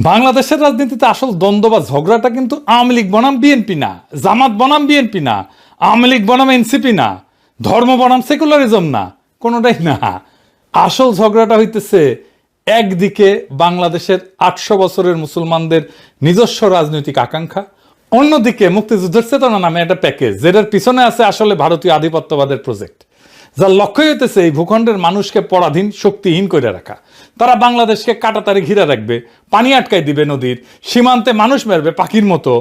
বাংলাদেশের রাজনীতিতে আসল দ্বন্দ্ব বা ঝগড়াটা কিন্তু আওয়ামী লীগ বনাম বিএনপি না, জামাত বনাম বিএনপি না, আওয়ামী লীগ বনাম এনসিপি না, ধর্ম বনাম সেকুলারিজম না, কোনোটাই না। আসল ঝগড়াটা হইতেছে একদিকে বাংলাদেশের 800 বছরের মুসলমানদের নিজস্ব রাজনৈতিক আকাঙ্ক্ষা, অন্যদিকে মুক্তিযুদ্ধের চেতনা নামে একটা প্যাকেজ যেটার পিছনে আছে আসলে ভারতীয় আধিপত্যবাদের প্রজেক্ট, যার লক্ষ্য হইতেছে এই ভূখণ্ডের মানুষকে পরাধীন শক্তিহীন করে রাখা। তারা বাংলাদেশকে কাটাতারি ঘিরে রাখবে, পানি আটকাই দিবে, নদীর সীমান্তে মানুষ মারবে পাখির মতো,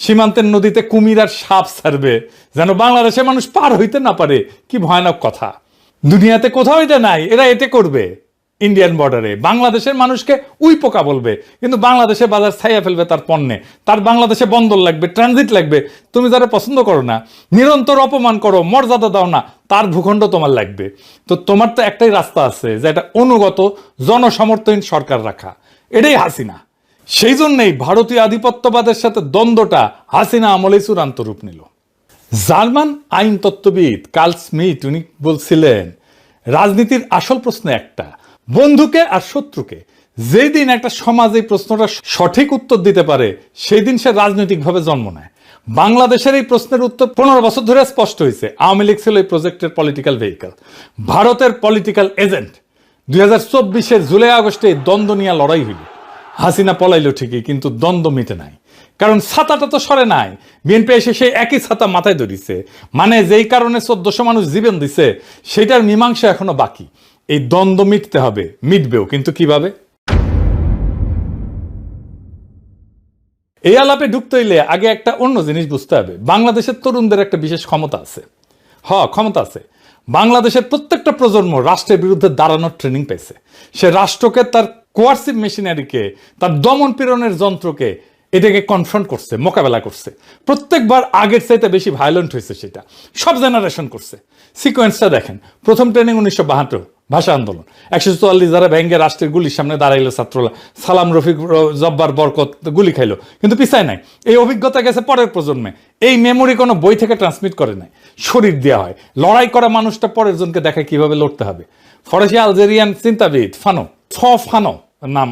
সীমান্তের নদীতে কুমির আর সাপ ছাড়বে যেন বাংলাদেশে মানুষ পার হইতে না পারে। কি ভয়ানক কথা! দুনিয়াতে কোথাও এটা নাই, এরা এতে করবে। ইন্ডিয়ান বর্ডারে বাংলাদেশের মানুষকে উই পোকা বলবে, কিন্তু বাংলাদেশে বাজার ছাইয়া ফেলবে তার পণ্যে। তার বাংলাদেশে বন্দর লাগবে, ট্রানজিট লাগবে। তুমি যারা পছন্দ করো না, নিরন্তর অপমান করো, মর্যাদা দাও না, তার ভূখণ্ড তোমার লাগবে। তো তোমার তো একটাই রাস্তা আছে, যে এটা অনুগত জনসমর্থনহীন সরকার রাখা। এটাই হাসিনা। সেই জন্যই ভারতীয় আধিপত্যবাদের সাথে দ্বন্দ্বটা হাসিনা আমলেই চূড়ান্ত রূপ নিল। জার্মান আইন তত্ত্ববিদ কার্ল স্মিথ উনি বলছিলেন, রাজনীতির আসল প্রশ্ন একটা, বন্ধুকে আর শত্রুকে। যেই দিন একটা সমাজ এই প্রশ্নটা সঠিক উত্তর দিতে পারে, সেই দিন সে রাজনৈতিকভাবে জন্ম নেয়। বাংলাদেশের এই প্রশ্নের উত্তর 15 বছর ধরে স্পষ্ট হয়েছে। আওয়ামী লীগ ছিল এই প্রজেক্টের পলিটিক্যাল ভেহিকল, ভারতের পলিটিক্যাল এজেন্ট। 2024-এর জুলাই আগস্টে দ্বন্দ্ব নিয়ে লড়াই হইল। হাসিনা পলাইলো ঠিকই, কিন্তু দ্বন্দ্ব মিটে নাই। কারণ ছাতাটা তো সরে নাই। বিএনপি এসে সেই একই ছাতা মাথায় ধরিছে, মানে যেই কারণে 1400 মানুষ জীবন দিছে সেটার মীমাংসা এখনো বাকি। এই দ্বন্দ্ব মিটতে হবে, মিটবেও, কিন্তু কিভাবে? এই আলাপে ঢুকতে হইলে আগে একটা অন্য জিনিস বুঝতে হবে। বাংলাদেশের তরুণদের একটা বিশেষ ক্ষমতা আছে। ক্ষমতা আছে। বাংলাদেশের প্রত্যেকটা প্রজন্ম রাষ্ট্রের বিরুদ্ধে দাঁড়ানোর ট্রেনিং পেয়েছে। সে রাষ্ট্রকে, তার কোয়ার্সিভ মেশিনারিকে, তার দমন পীড়নের যন্ত্রকে, এটাকে কনফ্রন্ট করছে, মোকাবেলা করছে। প্রত্যেকবার আগের চাইতে বেশি ভায়োলেন্ট হয়েছে। সেটা সব জেনারেশন করছে। সিকোয়েন্সটা দেখেন। প্রথম ট্রেনিং 1972 ভাষা আন্দোলন, 144 যারা ব্যাঙ্গে রাষ্ট্রের গুলির সামনে দাঁড়াইলো ছাত্ররা, সালাম, রফিক, জব্বার, বরকত গুলি খাইলো, কিন্তু পিছায় নাই। এই অভিজ্ঞতা গেছে পরের প্রজন্মে। এই মেমোরি কোনো বই থেকে ট্রান্সমিট করে নাই, শরীর দেওয়া হয়। লড়াই করা মানুষটা পরের জনকে দেখে কিভাবে লড়তে হবে। ফরাসি আলজেরিয়ান চিন্তাবিদ ফানো নাম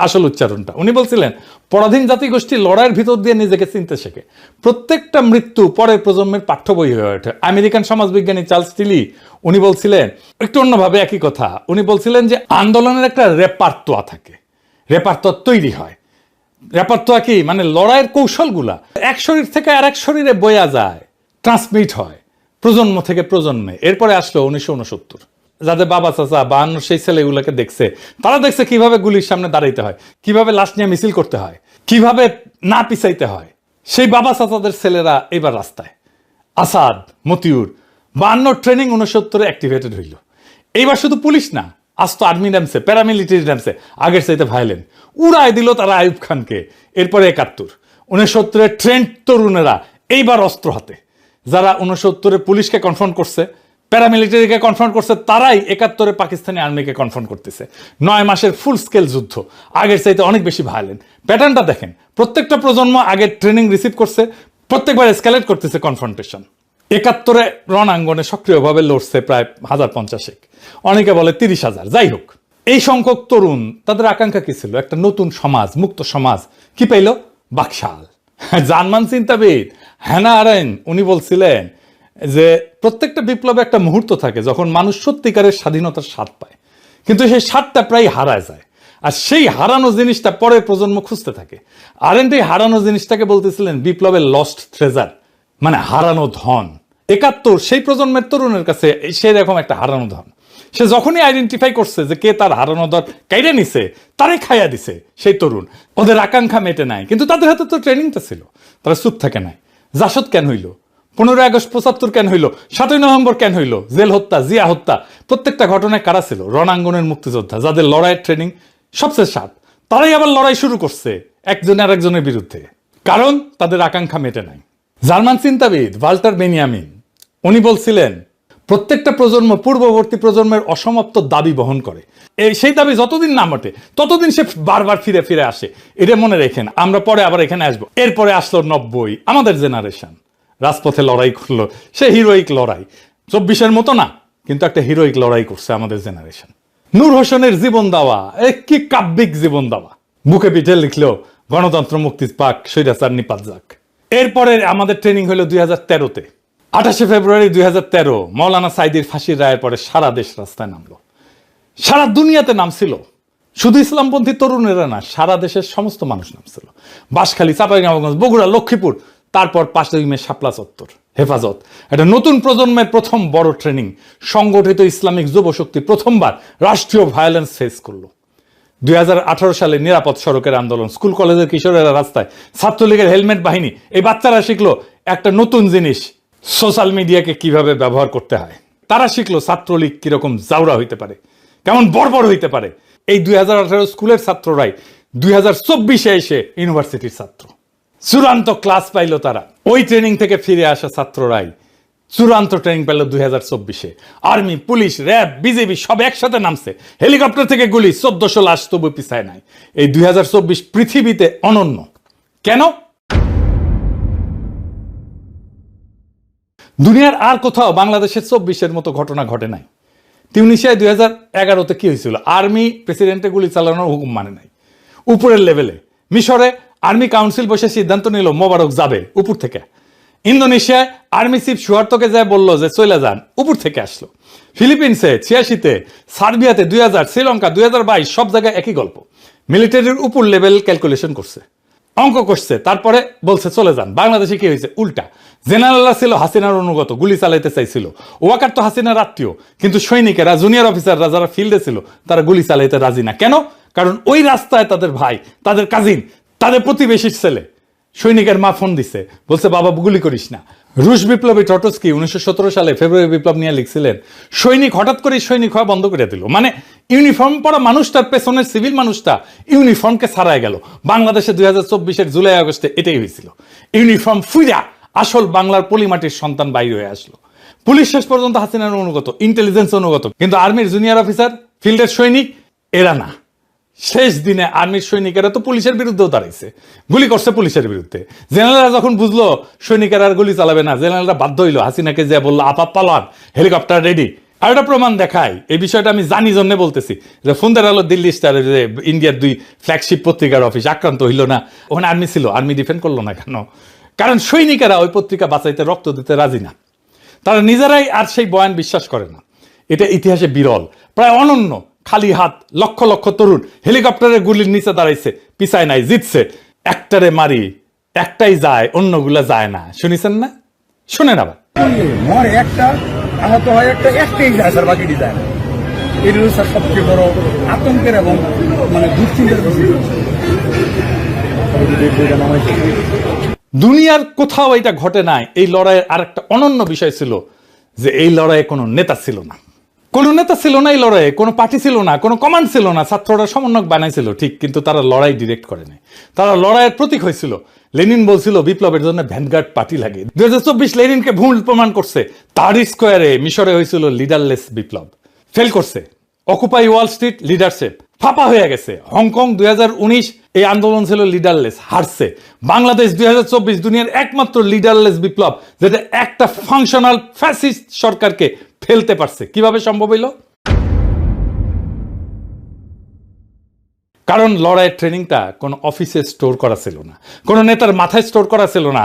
আসল উচ্চারণটা, উনি বলছিলেন, পরাধীন জাতিগোষ্ঠী লড়াইয়ের ভিতর দিয়ে নিজেকে চিনতে শেখে। প্রত্যেকটা মৃত্যু পরের প্রজন্মের পাঠ্য বই হয়ে ওঠে। আমেরিকান সমাজবিজ্ঞানী চার্লস টিলি উনি বলছিলেন একটু অন্যভাবে একই কথা। উনি বলছিলেন যে আন্দোলনের একটা রেপার্তোয়া থাকে, রেপার্তোয়া তৈরি হয়। রেপার্তোয়া কি? মানে লড়াইয়ের কৌশলগুলা এক শরীর থেকে আর এক শরীরে বয়া যায়, ট্রান্সমিট হয় প্রজন্ম থেকে প্রজন্মে। এরপরে আসলো 1969, যাদের বাবা চাচা 52 সেই ছেলেগুলোকে দেখছে, তারা দেখছে কিভাবে গুলির সামনে দাঁড়াইতে হয়, কিভাবে লাশ নিয়ে মিছিল করতে হয়, কিভাবে না পিছাইতে হয়। সেই বাবা চাচাদের ছেলেরা এবার রাস্তায়। আসাদ, মতিউর, 52 ট্রেনিং 69-এ অ্যাক্টিভেটেড হইল। এইবার শুধু পুলিশ না, আজ তো আর্মি নামছে, প্যারামিলিটারি নামছে, আগের চাইতে ভায়োলেন্ট। উড়ায় দিল তারা আইয়ুব খানকে। এরপরে 71, 69-এর ট্রেন্ড তরুণেরা এইবার অস্ত্র হাতে। যারা 69-এ পুলিশকে কনফ্রন্ট করছে, প্যারামিলিটারিকে কনফ্রন্ট করছে, তারাই 71-এ পাকিস্তানি আর্মিকে কনফ্রন্ট করতেছে। 9 মাসের ফুল স্কেল যুদ্ধ, আগের চাইতে অনেক বেশি ভায়োলেন্ট। প্যাটার্নটা দেখেন। প্রত্যেকটা প্রজন্ম আগের ট্রেনিং রিসিভ করছে, প্রত্যেকবার এসকালেট করতেছে কনফ্রন্টেশন। 71-এ রণাঙ্গনে সক্রিয়ভাবে লড়ছে প্রায় 1050, অনেকে বলে 30,000। যাই হোক, এই সংখ্যক তরুণ, তাদের আকাঙ্ক্ষা কি ছিল? একটা নতুন সমাজ, মুক্ত সমাজ। কি পাইল? বাকশাল। জার্মান চিন্তাবিদ হ্যানা আরেন্ট উনি বলছিলেন যে প্রত্যেকটা বিপ্লবে একটা মুহূর্ত থাকে যখন মানুষ সত্যিকারের স্বাধীনতার স্বাদ পায়, কিন্তু সেই স্বাদটা প্রায় হারায় যায়। আর সেই হারানো জিনিসটা পরের প্রজন্ম খুঁজতে থাকে। আরেন্ট এই হারানো জিনিসটাকে বলতেছিলেন বিপ্লবের লস্ট ট্রেজার, মানে হারানো ধন। 71 সেই প্রজন্মের তরুণের কাছে সেই রকম একটা হারানো ধন। সে যখনই আইডেন্টিফাই করছে যে কে তার হারানো ধন কাইরে নিছে, তারে খাইয়া দিছে সেই তরুণ। ওদের আকাঙ্ক্ষা মেটে নাই, কিন্তু তাদের হাতে তো ট্রেনিংটা ছিল। তারা চুপ থাকে নাই। জাসদ কেন হইল? 15 আগস্ট 75 কেন হইল? 7ই নভেম্বর কেন হইল? জেল হত্যা, জিয়া হত্যা, প্রত্যেকটা ঘটনায় কারা ছিল? রণাঙ্গনের মুক্তিযোদ্ধা, যাদের লড়াইয়ের ট্রেনিং সবচেয়ে সাত। তারাই আবার লড়াই শুরু করছে একজন আর একজনের বিরুদ্ধে, কারণ তাদের আকাঙ্ক্ষা মেটে নাই। জার্মান চিন্তাবিদ ওয়াল্টার বেনিয়ামিন উনি বলছিলেন, প্রত্যেকটা প্রজন্ম পূর্ববর্তী প্রজন্মের অসমাপ্ত দাবি বহন করে। সেই দাবি যতদিন না মটে ততদিন সে বারবার ফিরে ফিরে আসে। এটা মনে রেখেন। আমরা পরে আবার এখানে আসবো। এরপরে আসলো 90, আমাদের জেনারেশন রাজপথে লড়াই করলো। সে হিরোইক লড়াই, 24-এর মতো না, কিন্তু একটা হিরোইক লড়াই করছে আমাদের জেনারেশন। নূর হোসেনের জীবন দেওয়া, কি কাব্যিক জীবন দেওয়া। বুকে পিঠে লিখলো গণতন্ত্র মুক্তি পাক, স্বৈরাচার নিপাত যাক। এরপরে আমাদের ট্রেনিং হলো 2013-তে। 28শে ফেব্রুয়ারি 2013 মৌলানা সাইদির ফাঁসির রায়ের পরে সারা দেশ রাস্তায় নামলো, সারা দুনিয়াতে নামছিল। শুধু ইসলামপন্থী তরুণেরা না, সারা দেশের সমস্ত মানুষ নামছিল। বাঁশখালী, চাঁপাইনবাবগঞ্জ, বগুড়া, লক্ষ্মীপুর, তারপর 5ই মে শাপলা চত্বর, হেফাজত। একটা নতুন প্রজন্মের প্রথম বড় ট্রেনিং। সংগঠিত ইসলামিক যুবশক্তি প্রথমবার রাষ্ট্রীয় ভায়োলেন্স ফেস করলো। 2018 সালে নিরাপদ সড়কের আন্দোলন, স্কুল কলেজের কিশোরেরা রাস্তায়, ছাত্রলীগের হেলমেট বাহিনী, এই বাচ্চারা শিখলো একটা নতুন জিনিস, সোশ্যাল মিডিয়াকে কিভাবে ব্যবহার করতে হয়। তারা শিখলো ছাত্রলীগ কিরকম জাউরা হইতে পারে, কেমন বর্বর হইতে পারে। এই 2018 স্কুলের ছাত্ররাই 2024-এ এসে ইউনিভার্সিটির ছাত্র। চূড়ান্ত ক্লাস পাইল তারা। ওই ট্রেনিং থেকে ফিরে আসা ছাত্ররাই চূড়ান্ত ট্রেনিং পেল 2024-এ। আর্মি, পুলিশ, র্যাব, বিজেপি সব একসাথে নামছে। হেলিকপ্টার থেকে গুলি, 1400 লাশ তবু পিছায় নাই। এই 2024 পৃথিবীতে অনন্য। কেন? দুনিয়ার আর কোথাও বাংলাদেশের 24-এর মতো ঘটনা ঘটে নাই। তিউনিসিয়ায় 2011-তে কি হয়েছিল? আর্মি প্রেসিডেন্টে গুলি চালানোর হুকুম মানে নাই, উপরের লেভেলে। মিশরে আর্মি কাউন্সিল বসে সিদ্ধান্ত নিল মোবারক যাবে, উপর থেকে। ইন্দোনেশিয়ায় আর্মি চিফ সুহার্তোকে যায় বললো যে চলে যান, উপর থেকে আসলো। ফিলিপিন্সে 86-তে, সার্বিয়াতে 2000, শ্রীলঙ্কা 2022, সব জায়গায় একই গল্প। মিলিটারির উপর লেভেল ক্যালকুলেশন করছে, অঙ্ক করছে, তারপরে বলছে চলে যান। বাংলাদেশে কি হয়েছে? উল্টা। জেনারেলরা ছিল হাসিনার অনুগত, গুলি চালাইতে চাইছিল। ওয়াকার তো হাসিনার আত্মীয়, কিন্তু সৈনিকেরা, জুনিয়র অফিসাররা যারা ফিল্ডে ছিল, তারা গুলি চালাইতে রাজি না। কেন? কারণ ওই রাস্তায় তাদের ভাই, তাদের কাজিন, তাদের প্রতিবেশীর ছেলে। সৈনিকের মা ফোন দিছে, বলছে বাবা গুলি করিস না। রুশ বিপ্লবী টটস্কি 1917 সালে ফেব্রুয়ারি বিপ্লব নিয়ে লিখছিলেন, সৈনিক হঠাৎ করে সৈনিক হওয়া বন্ধ করে দিল। মানে ইউনিফর্ম পরা মানুষটার পেছনের সিভিল মানুষটা ইউনিফর্মকে ছাড়াই গেল। বাংলাদেশে 2024-এর জুলাই আগস্টে এটাই হয়েছিল। ইউনিফর্ম ফুইরা আসল বাংলার পলিমাটির সন্তান বাইরে হয়ে আসলো। পুলিশ শেষ পর্যন্ত হাসিনার অনুগত, ইন্টেলিজেন্স অনুগত, কিন্তু আর্মির জুনিয়র অফিসার, ফিল্ডের সৈনিক, এরা না। শেষ দিনে আর্মির সৈনিকেরা তো পুলিশের বিরুদ্ধেও দাঁড়াইছে, গুলি করছে পুলিশের বিরুদ্ধে। জেনারেলরা যখন বুঝলো সৈনিকেরা আর গুলি চালাবে না, জেনারেলরা বাধ্য হইলো, হাসিনাকে যে বললো আপাত পালান, হেলিকপ্টার রেডি। আর একটা প্রমাণ দেখায়, এই বিষয়টা আমি জানি জন্য বলতেছি, যে ফোনদের আলো দিল্লি স্টার, যে ইন্ডিয়ার 2 ফ্ল্যাগশিপ পত্রিকার অফিস আক্রান্ত হইল না, ওখানে আর্মি ছিল, আর্মি ডিফেন্ড করলো না কেন? কারণ সৈনিকেরা ওই পত্রিকা বাঁচাইতে রক্ত দিতে রাজি না। তারা নিজেরাই আর সেই বয়ান বিশ্বাস করে না। এটা ইতিহাসে বিরল, প্রায় অনন্য। খালি হাত লক্ষ লক্ষ তরুণ হেলিকপ্টারের গুলির নিচে দাঁড়াইছে, পিছায় নাই, জিতছে। একটারে মারি, একটাই যায়, অন্যগুলা যায় না। শুনিছেন না? শুনেন আবার। মরে একটা, আহত হয় একটা, একটাই যায় স্যার, বাকিটি যায় না। এর স্যার সবচেয়ে বড় আতঙ্কের এবং মানে দুশ্চিন্তার বিষয়। দুনিয়ার কোথাও এটা ঘটে নাই। এই লড়াইয়ের আর একটা অনন্য বিষয় ছিল যে এই লড়াইয়ে কোনো নেতা ছিল না। কোনো নেতা ছিল না এই লড়াইয়ে, কোনো পার্টি ছিল না, কোনো কমান্ড ছিল না। ছাত্ররা সমন্বয়ক বানাইছিল ঠিক, কিন্তু তারা লড়াই ডিরেক্ট করে নাই। তারা লড়াইয়ের প্রতীক হয়েছিল। লেনিন বলছিল বিপ্লবের জন্য ভ্যানগার্ড পার্টি লাগে। 2024 লেনিনকে ভুল প্রমাণ করছে। তাহরির স্কোয়ারে মিশরে হয়েছিল লিডারলেস বিপ্লব, ফেল করছে। অকুপাই ওয়াল স্ট্রিট, লিডারশিপ ফাঁপা হয়ে গেছে। হংকং 2019 এই আন্দোলন ছিল লিডারলেস, হারছে। বাংলাদেশ 2024 দুনিয়ার একমাত্র লিডারলেস বিপ্লব, যেটা একটা ফাংশনাল ফ্যাসিস্ট সরকারকে ফেলতে পারছে। কিভাবে সম্ভব হইল? কারণ লড়াইয়ের ট্রেনিংটা কোনো অফিসে স্টোর করা ছিল না, কোনো নেতার মাথায় স্টোর করা ছিল না,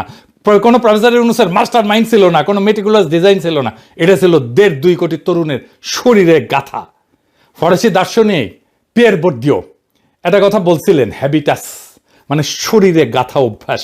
কোনো প্রফেসর ইউনূসের মাস্টার মাইন্ড ছিল না, কোনো মেটিকুলাস ডিজাইন ছিল না। এটা ছিল 1.5-2 কোটি তরুণের শরীরে গাথা। ফরাসি দার্শনিক পিয়ের বোর্দিও একটা কথা বলছিলেন, হ্যাবিটাস মানে শরীরে গাথা অভ্যাস।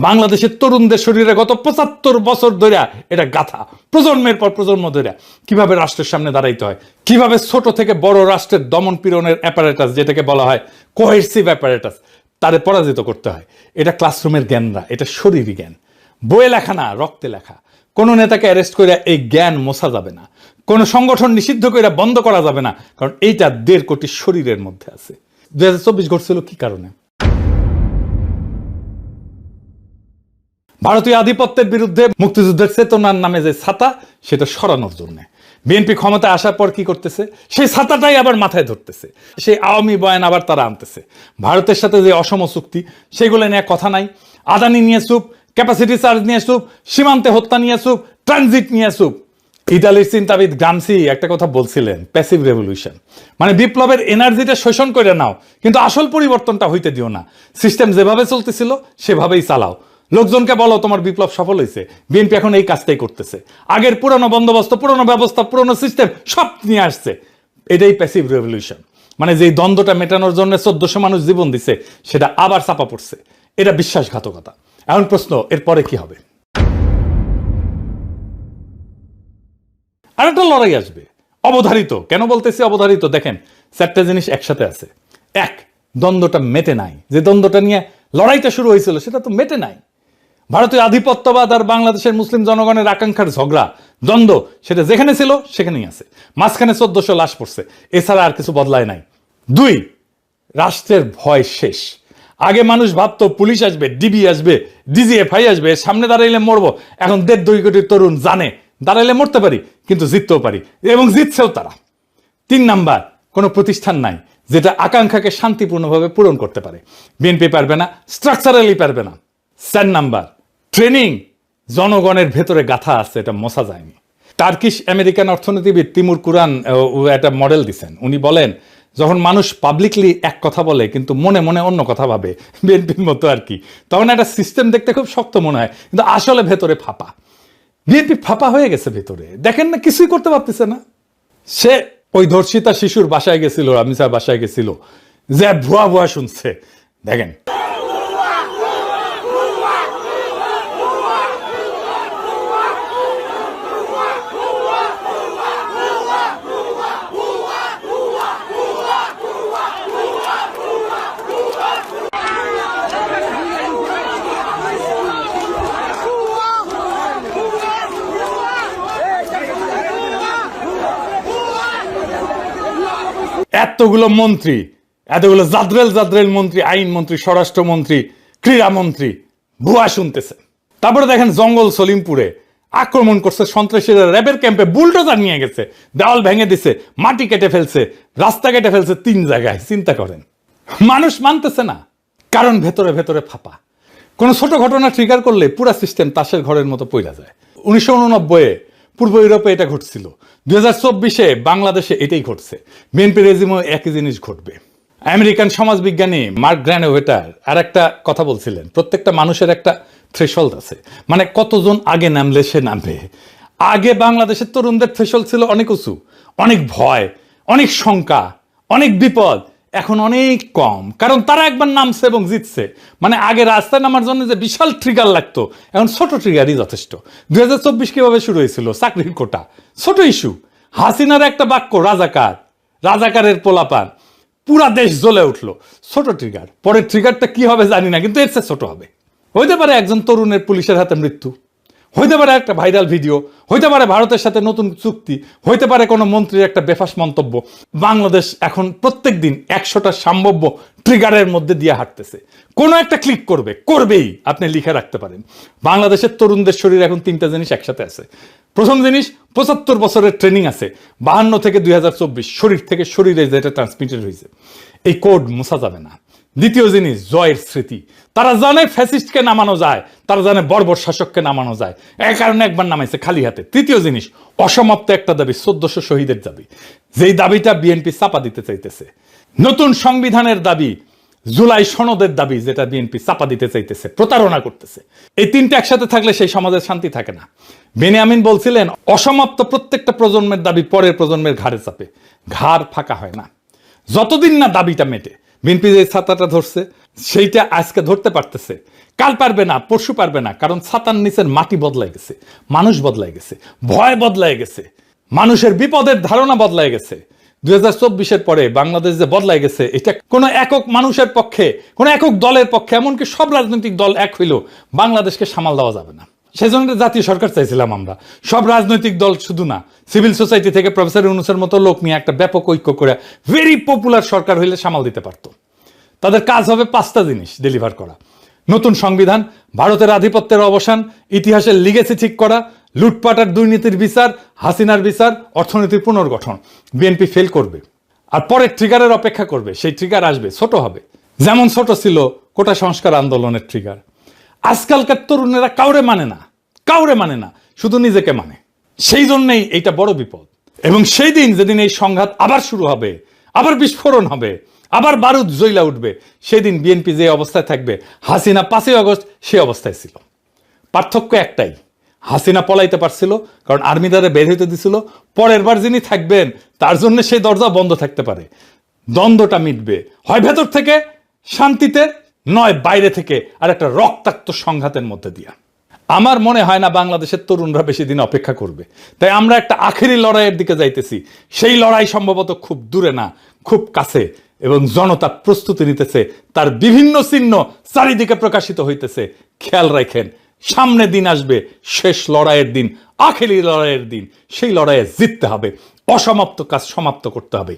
বাংলাদেশের তরুণদের শরীরে গত 75 বছর ধরে এটা গাথা, প্রজন্মের পর প্রজন্ম ধরে। কিভাবে রাষ্ট্রের সামনে দাঁড়াইতে হয়, কিভাবে ছোট থেকে বড় রাষ্ট্রের দমন পীড়নের অ্যাপারেটাস, যেটাকে বলা হয় কোহেসিভ অ্যাপারেটাস, তারে পরাজিত করতে হয়। এটা ক্লাসরুমের জ্ঞান না, এটা শরীরী জ্ঞান। বইয়ে লেখা না, রক্তে লেখা। কোনো নেতাকে অ্যারেস্ট করে এই জ্ঞান মোছা যাবে না, কোনো সংগঠন নিষিদ্ধ করে বন্ধ করা যাবে না, কারণ এইটা 1.5 কোটি শরীরের মধ্যে আছে। 2024 ঘটছিল কি কারণে? ভারতীয় আধিপত্যের বিরুদ্ধে মুক্তিযুদ্ধের চেতনার নামে যে ছাতা, সেটা সরানোর জন্য বিএনপি ক্ষমতায় আসার পর কি করতেছে? সেই ছাতাটাই আবার মাথায় ধরতেছে। সেই আওয়ামী বয়ান আবার তারা আনতেছে। ভারতের সাথে যে অসম চুক্তি, সেগুলো নিয়ে কথা নাই। আদানি নিয়ে চুপ, ক্যাপাসিটি চার্জ নিয়ে চুপ, সীমান্তে হত্যা নিয়ে চুপ, ট্রানজিট নিয়ে চুপ। ইতালির চিন্তাবিদ গ্রামসি একটা কথা বলছিলেন, প্যাসিভ রেভলিউশন, মানে বিপ্লবের এনার্জিটা শোষণ করে নাও, কিন্তু আসল পরিবর্তনটা হইতে দিও না। সিস্টেম যেভাবে চলতেছিল সেভাবেই চালাও। লোকজনকে বলো তোমার বিপ্লব সফল হয়েছে। বিএনপি এখন এই কাজটাই করতেছে। আগের পুরনো বন্দোবস্ত, পুরনো ব্যবস্থা, পুরনো সিস্টেম সব নিয়ে আসছে। এটাই প্যাসিভ রেভলিউশন, মানে যেই দ্বন্দ্বটা মেটানোর জন্য 1400 মানুষ জীবন দিছে সেটা আবার চাপা পড়ছে। এটা বিশ্বাসঘাতকতা। এখন প্রশ্ন, এরপরে কি হবে? আর একটা লড়াই আসবে, অবধারিত। কেন বলতেছি অবধারিত? দেখেন, চারটা জিনিস একসাথে আছে। এক, দ্বন্দ্বটা মেটে নাই। যে দ্বন্দ্বটা নিয়ে লড়াইটা শুরু হয়েছিল সেটা তো মেটে নাই। ভারতীয় আধিপত্যবাদ আর বাংলাদেশের মুসলিম জনগণের আকাঙ্ক্ষার ঝগড়া, দ্বন্দ্ব, সেটা যেখানে ছিল সেখানেই আছে। মাঝখানে 1400 লাশ পড়ছে, এছাড়া আর কিছু বদলায় নাই। দুই, রাষ্ট্রের ভয় শেষ। আগে মানুষ ভাবতো পুলিশ আসবে, ডিবি আসবে, ডিজিএফআই আসবে, সামনে দাঁড়াইলে মরবো। এখন 1.5 কোটি তরুণ জানে দাঁড়াইলে মরতে পারি, কিন্তু জিততেও পারি, এবং জিতছেও তারা। 3 নাম্বার, কোনো প্রতিষ্ঠান নাই যেটা আকাঙ্ক্ষাকে শান্তিপূর্ণভাবে পূরণ করতে পারে। বিএনপি পারবে না, স্ট্রাকচারালি পারবে না। 4 নাম্বার, ট্রেনিং জনগণের ভেতরে গাথা আছে, এটা মশা যায়নি। টার্কিশ আমেরিকান অর্থনীতিবিদ তিমুর কুরান একটা মডেল দিচ্ছেন। উনি বলেন, যখন মানুষ পাবলিকলি এক কথা বলে কিন্তু মনে মনে অন্য কথা ভাবে, বিএনপির মতো আর কি, তখন একটা সিস্টেম দেখতে খুব শক্ত মনে হয়, কিন্তু আসলে ভেতরে ফাঁপা। বিএনপি ফাঁপা হয়ে গেছে ভেতরে, দেখেন না, কিছুই করতে পারতেছে না। সে ওই ধর্ষিতা শিশুর বাসায় গেছিল, রামিসার বাসায় গেছিল, যে ভুয়া ভুয়া শুনছে, দেখেন। এতগুলো মন্ত্রী, এতগুলো জাদ্রেল মন্ত্রী, আইন মন্ত্রী, স্বরাষ্ট্রমন্ত্রী, ক্রীড়ামন্ত্রী ভুয়া শুনতেছে। তারপরে দেখেন জঙ্গল সলিমপুরে আক্রমণ করছে সন্ত্রাসীরা, র্যাবের ক্যাম্পে বুলডোজার নিয়ে গেছে, দেওয়াল ভেঙে দিছে, মাটি কেটে ফেলছে, রাস্তা কেটে ফেলছে 3 জায়গায়। চিন্তা করেন, মানুষ মানতেছে না, কারণ ভেতরে ভেতরে ফাঁপা। কোন ছোট ঘটনা ট্রিগার করলে পুরা সিস্টেম তাসের ঘরের মতো পইরা যায়। 1989-এ পূর্ব ইউরোপে এটা ঘটছিল, 2024-এ বাংলাদেশে এটাই ঘটছে। বিএনপি রেজিমেও একই জিনিস ঘটবে। আমেরিকান সমাজবিজ্ঞানী মার্ক গ্র্যানোভেটার আর একটা কথা বলছিলেন, প্রত্যেকটা মানুষের একটা থ্রেশহোল্ড আছে, মানে কতজন আগে নামলে সে নামবে। আগে বাংলাদেশের তরুণদের থ্রেশহোল্ড ছিল অনেক উঁচু, অনেক ভয়, অনেক শঙ্কা, অনেক বিপদ। এখন অনেক কম, কারণ তারা একবার নামছে এবং জিতছে। মানে আগে রাস্তায় নামার জন্য যে বিশাল ট্রিগার লাগতো, এখন ছোট ট্রিগারই যথেষ্ট। 2024 কিভাবে শুরু হয়েছিল? চাকরির কোটা, ছোট ইস্যু। হাসিনার একটা বাক্য, রাজাকার, রাজাকারের পোলাপান, পুরা দেশ জ্বলে উঠলো, ছোট ট্রিগার। পরের ট্রিগারটা কি হবে জানি না, কিন্তু এর চেয়ে ছোট হবে। হইতে পারে একজন তরুণের পুলিশের হাতে মৃত্যু, হইতে পারে একটা ভাইরাল ভিডিও, হইতে পারে ভারতের সাথে নতুন চুক্তি, হইতে পারে কোনো মন্ত্রীর একটা বেফাস মন্তব্য। বাংলাদেশ এখন প্রত্যেক দিন 100টা সম্ভাব্য ট্রিগারের মধ্যে দিয়ে হাঁটতেছে। কোনো একটা ক্লিক করবেই, আপনি লিখে রাখতে পারেন। বাংলাদেশের তরুণদের শরীরে এখন 3টা জিনিস একসাথে আছে। প্রথম জিনিস, 75 বছরের ট্রেনিং আছে, 52 থেকে 2024, শরীর থেকে শরীরে যেটা ট্রান্সমিটেড হয়েছে, এই কোড মোছা যাবে না। দ্বিতীয় জিনিস, জয়ের স্মৃতি। তারা জানে ফ্যাসিস্টকে নামানো যায়, তারা জানে বর্বর শাসককে নামানো যায়, এই কারণে একবার নামাইছে খালি হাতে। তৃতীয় জিনিস, অসমাপ্ত একটা দাবি, 1400 শহীদের দাবি, যেই দাবিটা বিএনপি চাপা দিতে চাইতেছে। নতুন সংবিধানের দাবি, জুলাই সনদের দাবি, যেটা বিএনপি চাপা দিতে চাইতেছে, প্রতারণা করতেছে। এই 3টা একসাথে থাকলে সেই সমাজের শান্তি থাকে না। বেনিয়ামিন বলছিলেন, অসমাপ্ত প্রত্যেকটা প্রজন্মের দাবি পরের প্রজন্মের ঘাড়ে চাপে, ঘাড় ফাঁকা হয় না যতদিন না দাবিটা মেটে। বিএনপি যে ছাতাটা ধরছে সেইটা আজকে ধরতে পারতেছে, কাল পারবে না, পরশু পারবে না, কারণ ছাতার নিচের মাটি বদলাই গেছে, মানুষ বদলাই গেছে, ভয় বদলাই গেছে, মানুষের বিপদের ধারণা বদলাই গেছে। 2024-এর পরে বাংলাদেশ যে বদলাই গেছে, এটা কোনো একক মানুষের পক্ষে, কোনো একক দলের পক্ষে, এমনকি সব রাজনৈতিক দল এক হইলেও বাংলাদেশকে সামাল দেওয়া যাবে না। সেই জন্য জাতীয় সরকার চাইছিলাম আমরা, সব রাজনৈতিক দল শুধু না, সিভিল সোসাইটি থেকে প্রফেসর ইউনূসের মতো লোক নিয়ে একটা ব্যাপক ঐক্য করে ভেরি পপুলার সরকার হইলে সামাল দিতে পারত। তাদের কাজ হবে 5টা জিনিস ডেলিভার করা: নতুন সংবিধান, ভারতের আধিপত্যের অবসান, ইতিহাসের লিগেসি ঠিক করা, লুটপাট আর দুর্নীতির বিচার, হাসিনার বিচার, অর্থনীতির পুনর্গঠন। বিএনপি ফেল করবে আর পরের ট্রিগারের অপেক্ষা করবে। সেই ট্রিগার আসবে, ছোট হবে, যেমন ছোট ছিল কোটা সংস্কার আন্দোলনের ট্রিগার। আজকালকার তরুণেরা কাউরে মানে না, শুধু নিজেকে মানে। সেই জন্যই এইটা বড় বিপদ। এবং সেই দিন যেদিন এই সংঘাত আবার শুরু হবে, আবার বিস্ফোরণ হবে, আবার বারুদ জ্বলা উঠবে, সেদিন বিএনপি যে অবস্থায় থাকবে, হাসিনা 5ই আগস্ট সে অবস্থায় ছিল। পার্থক্য একটাই, হাসিনা পলাইতে পারছিল কারণ আর্মি দ্বারা বের হইতে দিছিল, পরের বার যিনি থাকবেন তার জন্য সেই দরজা বন্ধ থাকতে পারে। দ্বন্দ্বটা মিটবে হয় ভেতর থেকে শান্তিতে, নয় বাইরে থেকে আর একটা রক্তাক্ত সংঘাতের মধ্যে দিয়া। আমার মনে হয় না বাংলাদেশের তরুণরা বেশি দিন অপেক্ষা করবে। তাই আমরা একটা আখেরি লড়াইয়ের দিকে যাইতেছি। সেই লড়াই সম্ভবত খুব দূরে না, খুব কাছে, এবং জনতা প্রস্তুতি নিতেছে, তার বিভিন্ন চিহ্ন চারিদিকে প্রকাশিত হইতেছে। খেয়াল রাখেন, সামনে দিন আসবে, শেষ লড়াইয়ের দিন, আখেরি লড়াইয়ের দিন। সেই লড়াইয়ে জিততে হবে, অসমাপ্ত কাজ সমাপ্ত করতে হবে।